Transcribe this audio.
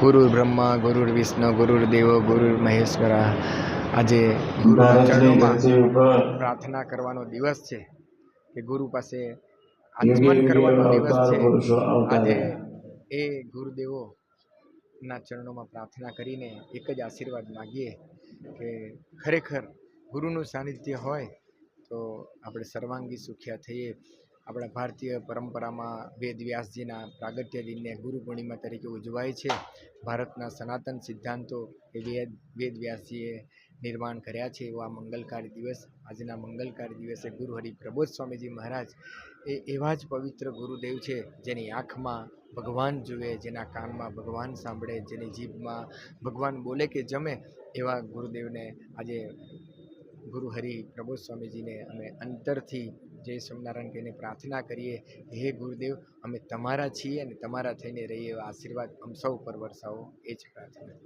ગુરુ બ્રહ્મા ગુરુર વિષ્ણુ ગુરુર્દેવો ગુરુર મહેશ્વર। આજે ગુરુના ચરણોમાં પ્રાર્થના કરવાનો દિવસ છે કે ગુરુ પાસે આચમન કરવાનો દિવસ છે। આજે એ ગુરુદેવોના ચરણોમાં પ્રાર્થના કરીને એક જ આશીર્વાદ માગીએ કે ખરેખર ગુરુનું સાનિધ્ય હોય તો આપણે સર્વાંગી સુખ્યા થઈએ। આપણા ભારતીય પરંપરામાં વેદ વ્યાસજીના પ્રાગટ્ય દિનને ગુરુ પૂર્ણિમા તરીકે ઉજવાય છે। ભારતના સનાતન સિદ્ધાંતો એ વેદ વ્યાસજીએ નિર્માણ કર્યા છે એવા મંગલકારી દિવસ આજના મંગલકારી દિવસે ગુરુ હરિ પ્રબોધ સ્વામીજી મહારાજ એ એવા જ પવિત્ર ગુરુદેવ છે જેની આંખમાં ભગવાન જુએ, જેના કાનમાં ભગવાન સાંભળે, જેની જીભમાં ભગવાન બોલે કે જમે એવા ગુરુદેવને આજે ગુરુ હરિ પ્રબોધ સ્વામીજીને અમે અંતરથી જય સ્વામિનારાયણ કહીને પ્રાર્થના કરીએ, હે ગુરુદેવ અમે તમારા છીએ અને તમારા થઈને રહીએ એવા આશીર્વાદ અમ સૌ પર વરસાવો, એ જ પ્રાર્થના।